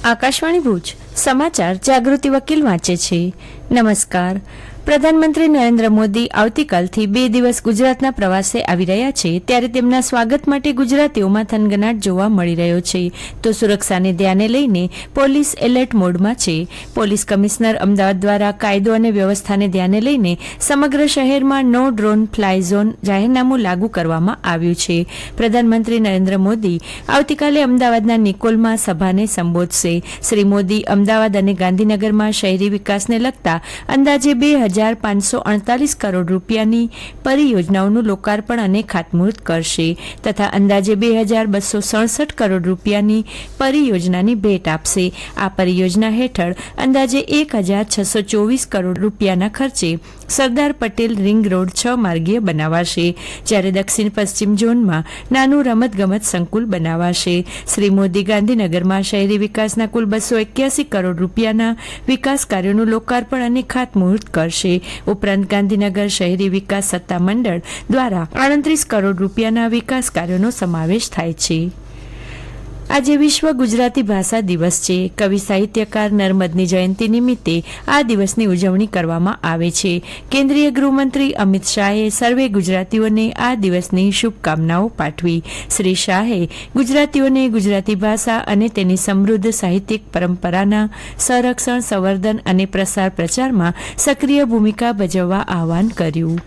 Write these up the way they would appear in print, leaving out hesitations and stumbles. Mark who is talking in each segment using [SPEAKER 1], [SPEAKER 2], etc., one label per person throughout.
[SPEAKER 1] આકાશવાણી ભુજ સમાચાર જાગૃતિ વકીલ વાંચે છે. નમસ્કાર. પ્રધાનમંત્રી નરેન્દ્ર મોદી આવતીકાલથી 2 દિવસ ગુજરાતના પ્રવાસે આવી રહ્યા છે, ત્યારે તેમના સ્વાગત માટે ગુજરાતીઓમાં થનગનાટ જોવા મળી રહ્યો છે. તો સુરક્ષાને ધ્યાને લઈને પોલીસ એલર્ટ મોડમાં છે. પોલીસ કમિશનર અમદાવાદ દ્વારા કાયદો અને વ્યવસ્થાને ધ્યાને લઈને સમગ્ર શહેરમાં નો ડ્રોન ફ્લાય ઝોન જાહેરનામું લાગુ કરવામાં આવ્યું છે. પ્રધાનમંત્રી નરેન્દ્ર મોદી આવતીકાલે અમદાવાદના નિકોલમાં સભાને સંબોધશે. શ્રી મોદી અમદાવાદ અને ગાંધીનગરમાં શહેરી વિકાસને લગતા અંદાજે 2,548 કરોડ રૂપિયાની પરિયોજનાઓનું લોકાર્પણ અને ખાતમુહૂર્ત કરશે તથા અંદાજે 2,267 કરોડ રૂપિયાની પરિયોજનાની ભેટ આપશે. આ પરિયોજના હેઠળ અંદાજે 1,624 કરોડ રૂપિયાના ખર્ચે સરદાર પટેલ રિંગ રોડ 6 માર્ગીય બનાવાશે, જ્યારે દક્ષિણ પશ્ચિમ ઝોનમાં નાનું રમતગમત સંકુલ બનાવાશે. શ્રી મોદી ગાંધીનગરમાં શહેરી વિકાસના કુલ 281 કરોડ રૂપિયાના વિકાસ કાર્યોનું લોકાર્પણ અને ખાતમુહૂર્ત કરશે. ઉપરાંત ગાંધીનગર શહેરી વિકાસ સત્તામંડળ દ્વારા 38 કરોડ રૂપિયાના વિકાસ કાર્યોનો સમાવેશ થાય છે. આજે વિશ્વ ગુજરાતી ભાષા દિવસ છે. કવિ સાહિત્યકાર નર્મદની જયંતિ નિમિત્તે આ દિવસની ઉજવણી કરવામાં આવે છે. કેન્દ્રીય ગૃહમંત્રી અમિત શાહે સર્વે ગુજરાતીઓને આ દિવસની શુભકામનાઓ પાઠવી. શ્રી શાહે ગુજરાતીઓને ગુજરાતી ભાષા અને તેની સમૃદ્ધ સાહિત્યિક પરંપરાના સંરક્ષણ, સંવર્ધન અને પ્રસાર પ્રચારમાં સક્રિય ભૂમિકા ભજવવા આહવાન કર્યું.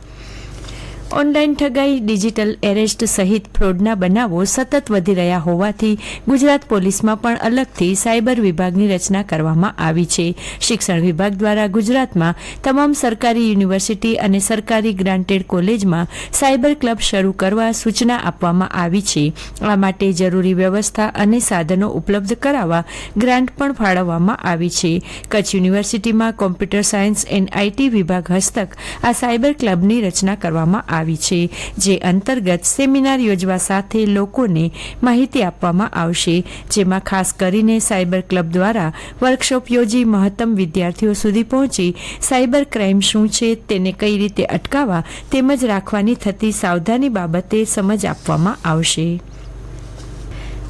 [SPEAKER 1] ઓનલાઈન ઠગાઈ, ડિજિટલ એરેસ્ટ સહિત ફ્રોડના બનાવો સતત વધી રહ્યા હોવાથી ગુજરાત પોલીસમાં પણ અલગથી સાયબર વિભાગની રચના કરવામાં આવી છે. શિક્ષણ વિભાગ દ્વારા ગુજરાતમાં તમામ સરકારી યુનિવર્સિટી અને સરકારી ગ્રાન્ટેડ કોલેજમાં સાયબર ક્લબ શરૂ કરવા સૂચના આપવામાં આવી છે. આ માટે જરૂરી વ્યવસ્થા અને સાધનો ઉપલબ્ધ કરાવવા ગ્રાન્ટ પણ ફાળવવામાં આવી છે. કચ્છ યુનિવર્સિટીમાં કોમ્પ્યુટર સાયન્સ એન્ડ આઈટી વિભાગ હસ્તક આ સાયબર ક્લબની રચના કરવામાં આવી છે, જે અંતર્ગત સેમિનાર યોજવા સાથે લોકોને માહિતી આપવામાં આવશે, જેમાં ખાસ કરીને સાયબર ક્લબ દ્વારા વર્કશોપ યોજી મહત્તમ વિદ્યાર્થીઓ સુધી પહોંચી સાયબર ક્રાઇમ શું છે, તેને કઈ રીતે અટકાવવા તેમજ રાખવાની થતી સાવધાની બાબતે સમજ આપવામાં આવશે.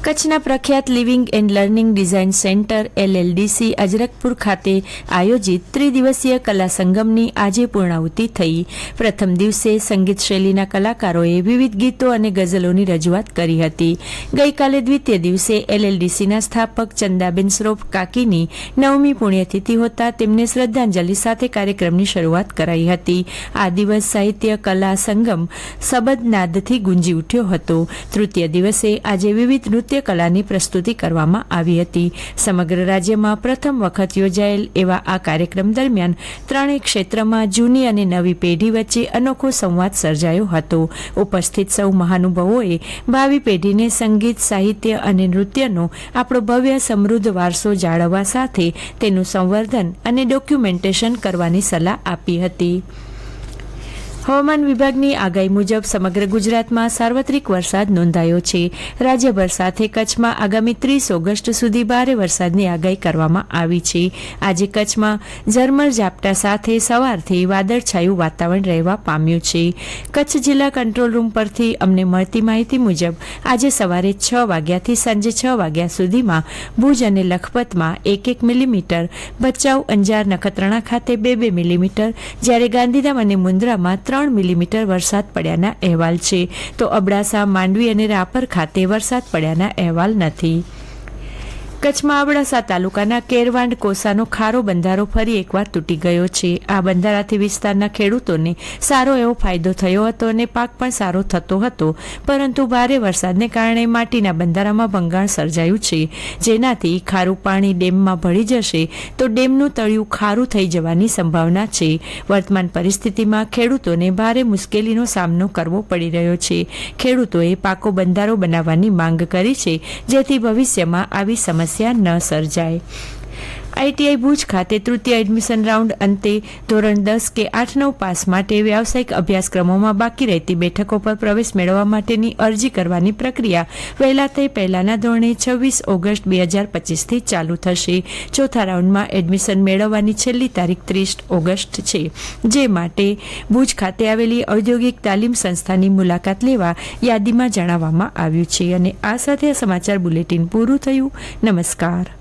[SPEAKER 1] કચ્છના પ્રખ્યાત living and learning design centre LLDC Ajrakhpur ખાતે આયોજિત ત્રિદિવસીય કલા સંગમની આજે પૂર્ણાહુતિ થઈ. પ્રથમ દિવસે સંગીત શૈલીના કલાકારોએ વિવિધ ગીતો અને ગઝલોની રજૂઆત કરી હતી. ગઈકાલે દ્વિતીય દિવસે LLDCના સ્થાપક ચંદાબેન શ્રોફ કાકીની 9મી પુણ્યતિથિ હોતા તેમને શ્રદ્ધાંજલિ સાથે કાર્યક્રમની શરૂઆત કરાઈ હતી. આ દિવસ સાહિત્ય કલા સંગમ સબદનાદથી ગુંજી ઉઠ્યો હતો. તૃતીય દિવસે આજે વિવિધ નૃત્ય કલાની પ્રસ્તુતિ કરવામાં આવી હતી. સમગ્ર રાજ્યમાં પ્રથમ વખત યોજાયેલ એવા આ કાર્યક્રમ દરમિયાન ત્રણેય ક્ષેત્રમાં જૂની અને નવી પેઢી વચ્ચે અનોખો સંવાદ સર્જાયો હતો. ઉપસ્થિત સૌ મહાનુભાવોએ ભાવિ પેઢીને સંગીત, સાહિત્ય અને નૃત્યનો આપણો ભવ્ય સમૃદ્ધ વારસો જાળવવા સાથે તેનું સંવર્ધન અને ડોક્યુમેન્ટેશન કરવાની સલાહ આપી હતી. હવામાન વિભાગની આગાહી મુજબ સમગ્ર ગુજરાતમાં સાર્વત્રિક વરસાદ નોંધાયો છે. રાજ્યભર સાથે કચ્છમાં આગામી 30 ઓગસ્ટ સુધી ભારે વરસાદની આગાહી કરવામાં આવી છે. આજે કચ્છમાં ઝરમર ઝાપટા સાથે સવારથી વાદળછાયું વાતાવરણ રહેવા પામ્યું છે. કચ્છ જિલ્લા કંટ્રોલ રૂમ પરથી અમને મળતી માહિતી મુજબ આજે સવારે 6 વાગ્યાથી સાંજે 6 વાગ્યા સુધીમાં ભુજ અને લખપતમાં 1 મિલીમીટર, ભચાઉ, અંજાર, નખત્રાણા ખાતે 2 મિલીમીટર, જ્યારે ગાંધીધામ અને મુન્દ્રામાં 3 મિલીમીટર વરસાદ પડ્યાના અહેવાલ છે. તો અબડાસા, માંડવી અને રાપર ખાતે વરસાદ પડ્યાના અહેવાલ નથી. કચ્છમાં અબડાસા તાલુકાના કેરવાંડ કોસાનો ખારો બંધારો ફરી એકવાર તૂટી ગયો છે. આ બંધારાથી વિસ્તારના ખેડૂતોને સારો એવો ફાયદો થયો હતો અને પાક પણ સારો થતો હતો, પરંતુ ભારે વરસાદને કારણે માટીના બંધારામાં ભંગાણ સર્જાયું છે, જેનાથી ખારું પાણી ડેમમાં ભળી જશે તો ડેમનું તળિયું ખારું થઈ જવાની સંભાવના છે. વર્તમાન પરિસ્થિતિમાં ખેડૂતોને ભારે મુશ્કેલીનો સામનો કરવો પડી રહ્યો છે. ખેડૂતોએ પાકો બંધારો બનાવવાની માંગ કરી છે, જેથી ભવિષ્યમાં આવી સમસ્યા ન સર્જાય. આઈટીઆઈ ભુજ ખાતે તૃતીય એડમિશન રાઉન્ડ અંતે ધોરણ 10 કે 8-9 પાસ માટે વ્યાવસાયિક અભ્યાસક્રમોમાં બાકી રહેતી બેઠકો પર પ્રવેશ મેળવવા માટેની અરજી કરવાની પ્રક્રિયા વહેલા તે પહેલાના ધોરણે 26 ઓગસ્ટ 2025થી ચાલુ થશે. ચોથા રાઉન્ડમાં એડમિશન મેળવવાની છેલ્લી તારીખ 30 ઓગસ્ટ છે, જે માટે ભુજ ખાતે આવેલી ઔદ્યોગિક તાલીમ સંસ્થાની મુલાકાત લેવા યાદીમાં જણાવવામાં આવ્યું છે. અને આ સાથે સમાચાર બુલેટિન પૂરું થયું. નમસ્કાર.